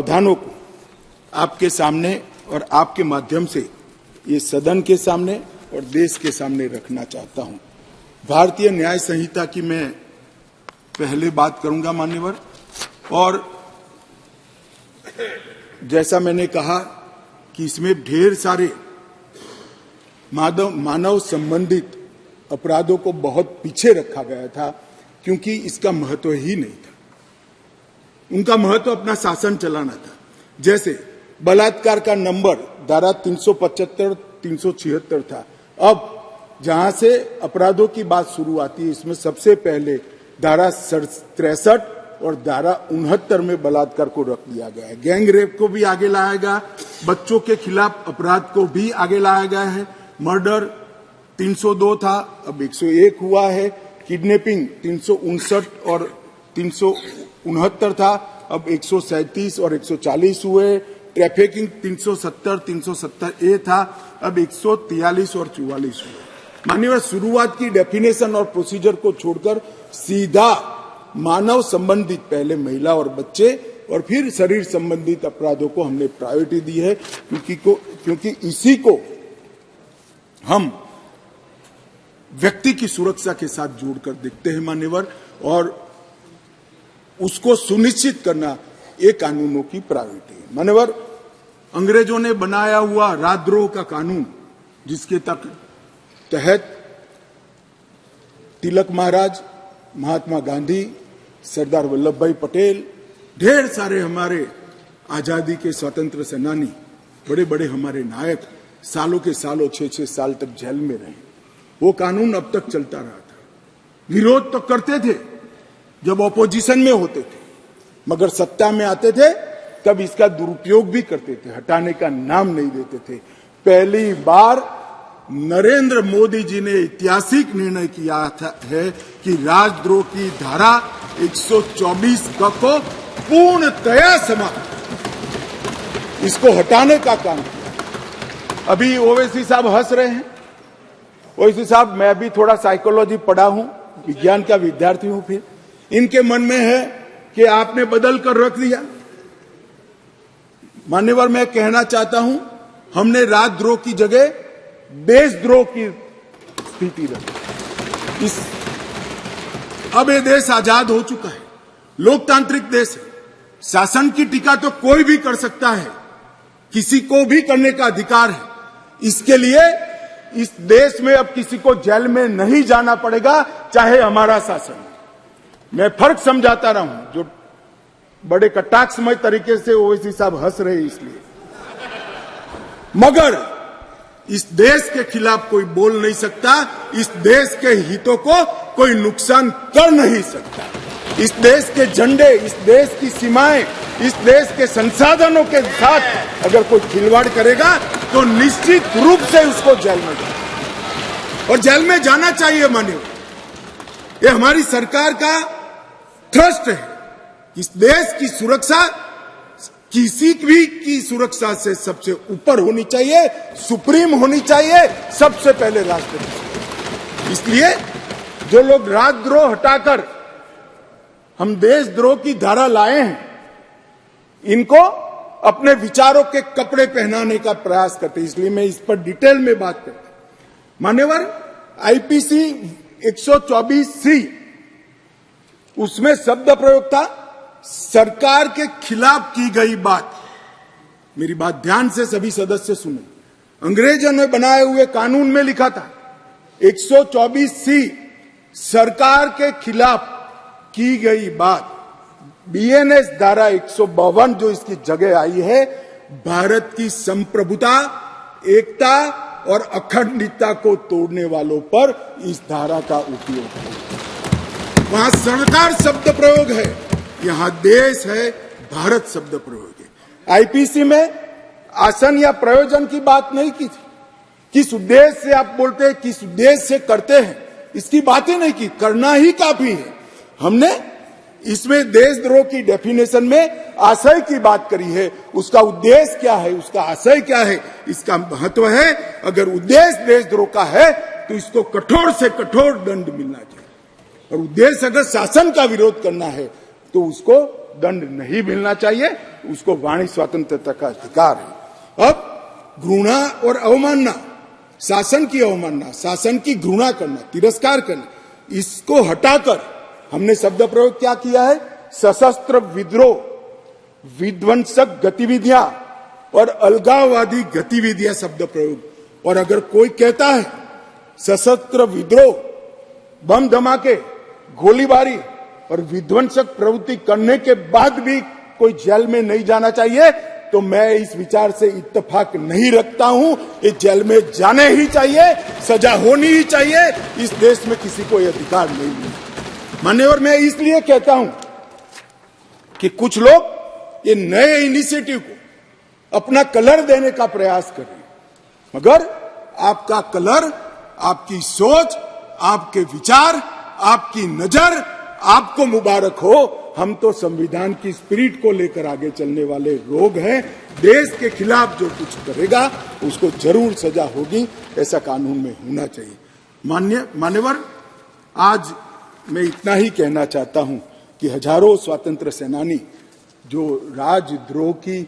प्रावधानों को आपके सामने और आपके माध्यम से ये सदन के सामने और देश के सामने रखना चाहता हूं। भारतीय न्याय संहिता की मैं पहले बात करूंगा मान्यवर, और जैसा मैंने कहा कि इसमें ढेर सारे मानव संबंधित अपराधों को बहुत पीछे रखा गया था, क्योंकि इसका महत्व ही नहीं था। उनका महत्व अपना शासन चलाना था। जैसे बलात्कार का नंबर धारा 375, 376 था। अब जहां से अपराधों की बात शुरू आती है, इसमें सबसे पहले धारा 63 और धारा 69 में बलात्कार को रख दिया गया है। गैंग रेप को भी आगे लाया गया, बच्चों के खिलाफ अपराध को भी आगे लाया गया है। मर्डर 302 था, अब 101 हुआ है। किडनैपिंग 359 और 369 था, अब 137 और 140 हुए। ट्रैफिकिंग 370, 370A था, अब 143 और 44 हुए। माननीय, शुरुआत की डेफिनेशन और प्रोसीजर को छोड़कर सीधा मानव संबंधित, पहले महिला और बच्चे और फिर शरीर संबंधित अपराधों को हमने प्रायोरिटी दी है, क्योंकि इसी को हम व्यक्ति की सुरक्षा के साथ जोड़कर देखते हैं मान्यवर, और उसको सुनिश्चित करना ये कानूनों की प्रायोरिटी है। मान्यवर, अंग्रेजों ने बनाया हुआ राजद्रोह का कानून, जिसके तहत तिलक महाराज, महात्मा गांधी, सरदार वल्लभ भाई पटेल, ढेर सारे हमारे आजादी के स्वतंत्र सेनानी, बड़े बड़े हमारे नायक सालों के सालों 6-6 साल तक जेल में रहे। वो कानून अब तक चलता रहा था। विरोध तो करते थे जब ऑपोजिशन में होते थे, मगर सत्ता में आते थे तब इसका दुरुपयोग भी करते थे, हटाने का नाम नहीं देते थे। पहली बार नरेंद्र मोदी जी ने ऐतिहासिक निर्णय किया है कि राजद्रोह की धारा 124 को पूर्णतया समाप्त, इसको हटाने का काम किया। अभी ओवैसी साहब हंस रहे हैं। ओवैसी साहब, मैं भी थोड़ा साइकोलॉजी पढ़ा हूं, विज्ञान का विद्यार्थी हूं। फिर इनके मन में है कि आपने बदल कर रख दिया। मान्यवर, मैं कहना चाहता हूं, हमने राजद्रोह की जगह देशद्रोह की स्थिति रखी। अब ये देश आजाद हो चुका है, लोकतांत्रिक देश है। शासन की टीका तो कोई भी कर सकता है, किसी को भी करने का अधिकार है। इसके लिए इस देश में अब किसी को जेल में नहीं जाना पड़ेगा, चाहे हमारा शासन हो। मैं फर्क समझाता रहा हूं, जो बड़े कटाक्षमय तरीके से ओवैसी साहब हंस रहे इसलिए, मगर इस देश के खिलाफ कोई बोल नहीं सकता, इस देश के हितों को कोई नुकसान कर नहीं सकता। इस देश के झंडे, इस देश की सीमाएं, इस देश के संसाधनों के साथ अगर कोई खिलवाड़ करेगा तो निश्चित रूप से उसको जेल में जाए, और जेल में जाना चाहिए। मानिए, ये हमारी सरकार का ट्रस्ट है। इस देश की सुरक्षा किसी भी की सुरक्षा से सबसे ऊपर होनी चाहिए, सुप्रीम होनी चाहिए, सबसे पहले राष्ट्रपति। इसलिए जो लोग राजद्रोह हटाकर हम देशद्रोह की धारा लाए हैं, इनको अपने विचारों के कपड़े पहनाने का प्रयास करते, इसलिए मैं इस पर डिटेल में बात करता हूं। मान्यवर, आईपीसी 124C, उसमें शब्द प्रयोग था सरकार के खिलाफ की गई बात। मेरी बात ध्यान से सभी सदस्य सुने। अंग्रेजों ने बनाए हुए कानून में लिखा था 124C, सरकार के खिलाफ की गई बात। बीएनएस धारा 152 जो इसकी जगह आई है, भारत की संप्रभुता, एकता और अखंडता को तोड़ने वालों पर इस धारा का उपयोग है। वहां सरकार शब्द प्रयोग है, यहां देश है, भारत शब्द प्रयोग है। आईपीसी में आसन या प्रयोजन की बात नहीं की थी। किस उद्देश्य से आप बोलते हैं, किस उद्देश्य से करते हैं, इसकी बात ही नहीं की। करना ही काफी है। हमने इसमें देशद्रोह की डेफिनेशन में आशय की बात करी है, उसका उद्देश्य क्या है, उसका आशय क्या है, इसका महत्व है। अगर उद्देश्य देशद्रोह का है तो इसको कठोर से कठोर दंड मिलना चाहिए, और उद्देश्य अगर शासन का विरोध करना है तो उसको दंड नहीं मिलना चाहिए, उसको वाणी स्वतंत्रता का अधिकार है। अब घृणा और अवमानना, शासन की अवमानना, शासन की घृणा करना, तिरस्कार करना, इसको हटाकर हमने शब्द प्रयोग क्या किया है? सशस्त्र विद्रोह, विध्वंसक गतिविधियां और अलगाववादी गतिविधियां शब्द प्रयोग। और अगर कोई कहता है सशस्त्र विद्रोह, बम धमाके, गोलीबारी और विध्वंसक प्रवृत्ति करने के बाद भी कोई जेल में नहीं जाना चाहिए, तो मैं इस विचार से इत्तेफाक नहीं रखता हूं। ये जेल में जाने ही चाहिए, सजा होनी ही चाहिए। इस देश में किसी को यह अधिकार नहीं मिलता। मान्यवर, मैं इसलिए कहता हूं कि कुछ लोग ये नए इनिशिएटिव को अपना कलर देने का प्रयास कर रहे हैं, मगर आपका कलर, आपकी सोच, आपके विचार, आपकी नजर आपको मुबारक हो। हम तो संविधान की स्पिरिट को लेकर आगे चलने वाले लोग हैं। देश के खिलाफ जो कुछ करेगा उसको जरूर सजा होगी, ऐसा कानून में होना चाहिए। मान्यवर, आज मैं इतना ही कहना चाहता हूं कि हजारों स्वतंत्र सेनानी जो राजद्रोह की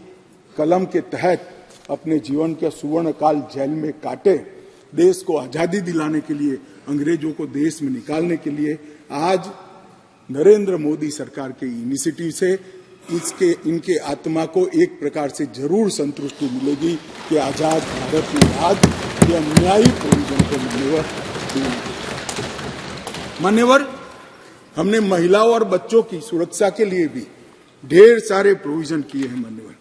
कलम के तहत अपने जीवन के सुवर्ण काल जेल में काटे, देश को आजादी दिलाने के लिए, अंग्रेजों को देश में निकालने के लिए, आज नरेंद्र मोदी सरकार के इनिशिएटिव से इनके आत्मा को एक प्रकार से जरूर संतुष्टि मिलेगी कि आजाद भारत में आज ये अन्यायी प्रोविजन को मान्यवर, हमने महिलाओं और बच्चों की सुरक्षा के लिए भी ढेर सारे प्रोविजन किए हैं। मान्यवर,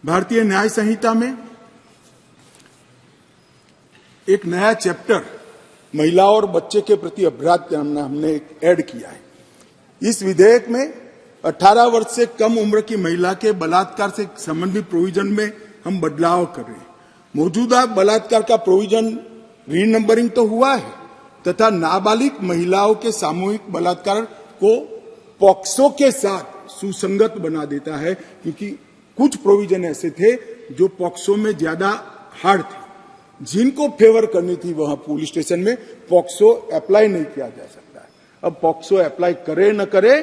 भारतीय न्याय संहिता में एक नया चैप्टर महिलाओं और बच्चे के प्रति अपराध का हमने ऐड किया है। इस विधेयक में 18 वर्ष से कम उम्र की महिला के बलात्कार से संबंधित प्रोविजन में हम बदलाव कर रहे हैं। मौजूदा बलात्कार का प्रोविजन रीनंबरिंग तो हुआ है तथा नाबालिग महिलाओं के सामूहिक बलात्कार को पॉक्सो के साथ सुसंगत बना देता है, क्योंकि कुछ प्रोविजन ऐसे थे जो पॉक्सो में ज्यादा हार्ड थे। जिनको फेवर करनी थी वहां पुलिस स्टेशन में पॉक्सो अप्लाई नहीं किया जा सकता है। अब पॉक्सो अप्लाई करे न करे,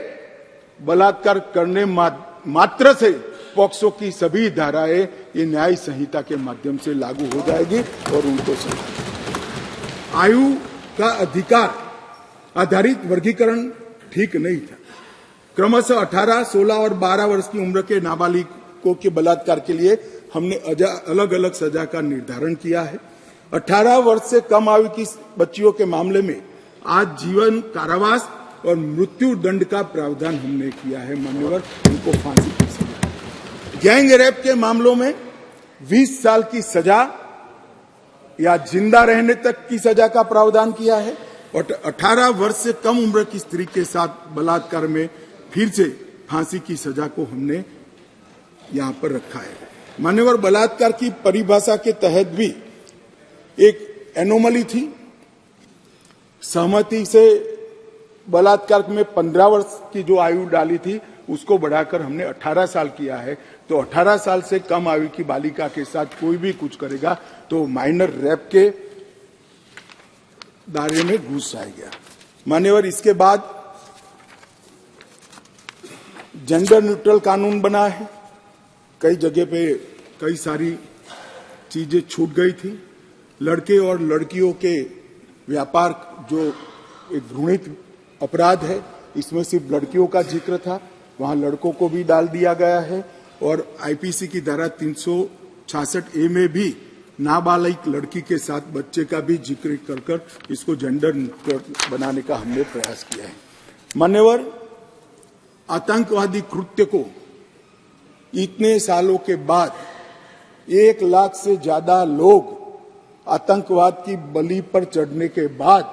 बलात्कार करने मात्र से पॉक्सो की सभी धाराएं ये न्याय संहिता के माध्यम से लागू हो जाएगी और उनको आयु का अधिकार आधारित वर्गीकरण ठीक नहीं था। क्रमशः 18, 16 और 12 वर्ष की उम्र के नाबालिगों के बलात्कार के लिए हमने अलग अलग सजा का निर्धारण किया है। 18 वर्ष से कम आयु की बच्चियों के मामले में आज जीवन कारावास और मृत्यु दंड का प्रावधान हमने किया है। मान्यवर, उनको फांसी की सजा। गैंग रेप के मामलों में 20 साल की सजा या जिंदा रहने तक की सजा का प्रावधान किया है और 18 वर्ष से कम उम्र की स्त्री के साथ बलात्कार में फिर से फांसी की सजा को हमने यहां पर रखा है। मान्यवर, बलात्कार की परिभाषा के तहत भी एक एनोमली थी। सहमति से बलात्कार में 15 वर्ष की जो आयु डाली थी उसको बढ़ाकर हमने 18 साल किया है। तो 18 साल से कम आयु की बालिका के साथ कोई भी कुछ करेगा तो माइनर रेप के दायरे में घुस जाएगा। मान्यवर, इसके बाद जेंडर न्यूट्रल कानून बना है। कई जगह पे कई सारी चीजें छूट गई थी। लड़के और लड़कियों के व्यापार जो एक घृणित अपराध है, इसमें सिर्फ लड़कियों का जिक्र था, वहां लड़कों को भी डाल दिया गया है। और आईपीसी की धारा 366A में भी नाबालिग लड़की के साथ बच्चे का भी जिक्र कर इसको जेंडर न्यूट्रल बनाने का हमने प्रयास किया है। मान्यवर, आतंकवादी कृत्य को इतने सालों के बाद 1 लाख से ज्यादा लोग आतंकवाद की बलि पर चढ़ने के बाद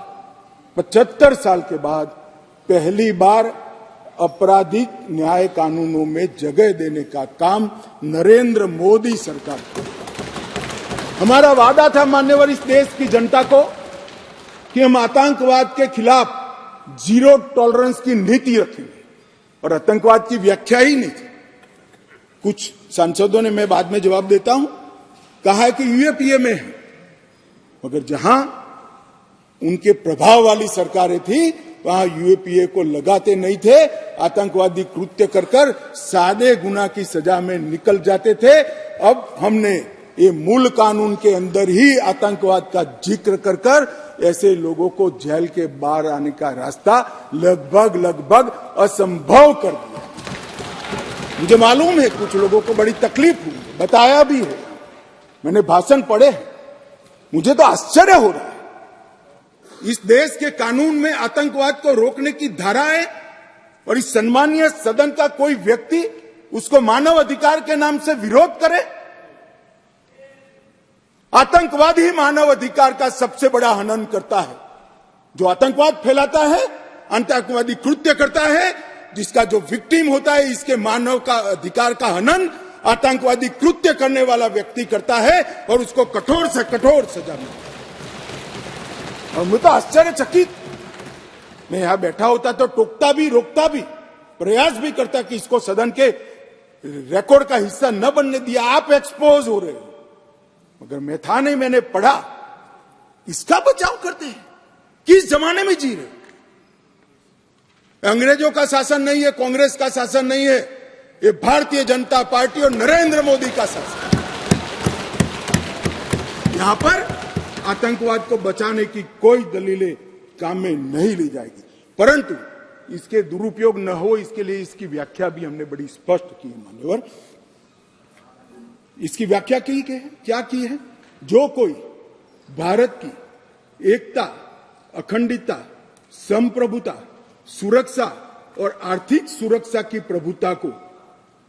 75 साल के बाद पहली बार आपराधिक न्याय कानूनों में जगह देने का काम नरेंद्र मोदी सरकार को। हमारा वादा था मान्यवर इस देश की जनता को कि हम आतंकवाद के खिलाफ जीरो टॉलरेंस की नीति रखेंगे और आतंकवाद की व्याख्या ही नहीं थी। कुछ सांसदों ने, मैं बाद में जवाब देता हूं, कहा है कि यूएपीए में है, मगर जहां उनके प्रभाव वाली सरकारें थी वहां यूएपीए को लगाते नहीं थे। आतंकवादी कृत्य कर सादे गुना की सजा में निकल जाते थे। अब हमने ये मूल कानून के अंदर ही आतंकवाद का जिक्र कर ऐसे लोगों को जेल के बाहर आने का रास्ता लगभग असंभव कर दिया। मुझे मालूम है कुछ लोगों को बड़ी तकलीफ हुई, बताया भी है, मैंने भाषण पढ़े हैं, मुझे तो आश्चर्य हो रहा है। इस देश के कानून में आतंकवाद को रोकने की धारा है और इस सम्मानीय सदन का कोई व्यक्ति उसको मानव अधिकार के नाम से विरोध करे। आतंकवाद ही मानव अधिकार का सबसे बड़ा हनन करता है। जो आतंकवाद फैलाता है, आतंकवादी कृत्य करता है, जिसका जो विक्टिम होता है, इसके मानव का अधिकार का हनन आतंकवादी कृत्य करने वाला व्यक्ति करता है और उसको कठोर से कठोर सजा मिलती है। और मैं तो आश्चर्यचकित, मैं यहां बैठा होता तो टोकता भी, रोकता भी, प्रयास भी करता कि इसको सदन के रिकॉर्ड का हिस्सा न बनने दिया। आप एक्सपोज हो रहे हो, मगर मैं था नहीं, मैंने पढ़ा। इसका बचाव करते हैं। किस जमाने में जी रहे? अंग्रेजों का शासन नहीं है, कांग्रेस का शासन नहीं है, ये भारतीय जनता पार्टी और नरेंद्र मोदी का शासन। यहां पर आतंकवाद को बचाने की कोई दलीलें काम में नहीं ली जाएगी, परंतु इसके दुरुपयोग न हो इसके लिए इसकी व्याख्या भी हमने बड़ी स्पष्ट की है। मान्यवर, इसकी व्याख्या की है, क्या की है? जो कोई भारत की एकता, अखंडता, संप्रभुता, सुरक्षा और आर्थिक सुरक्षा की प्रभुता को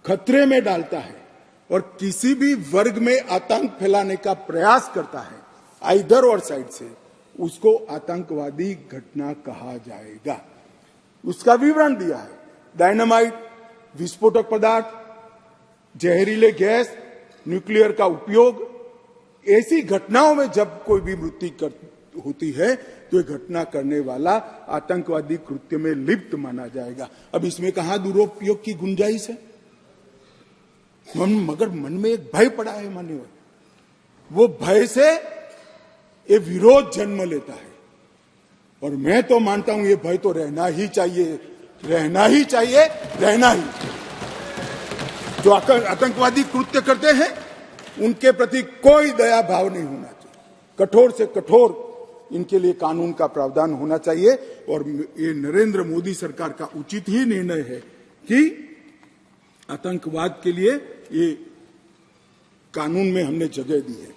खतरे में डालता है और किसी भी वर्ग में आतंक फैलाने का प्रयास करता है, आइदर और साइड से, उसको आतंकवादी घटना कहा जाएगा। उसका विवरण दिया है। डायनामाइट, विस्फोटक पदार्थ, जहरीले गैस, न्यूक्लियर का उपयोग, ऐसी घटनाओं में जब कोई भी मृत्यु होती है तो ये घटना करने वाला आतंकवादी कृत्य में लिप्त माना जाएगा। अब इसमें कहां दुरुपयोग की गुंजाइश है? मगर मन में एक भय पड़ा है मान्यवर, वो भय से ये विरोध जन्म लेता है और मैं तो मानता हूं ये भय तो रहना ही चाहिए, रहना ही चाहिए, रहना ही। जो आतंकवादी कृत्य करते हैं उनके प्रति कोई दया भाव नहीं होना चाहिए। कठोर से कठोर इनके लिए कानून का प्रावधान होना चाहिए और ये नरेंद्र मोदी सरकार का उचित ही निर्णय है कि आतंकवाद के लिए ये कानून में हमने जगह दी है।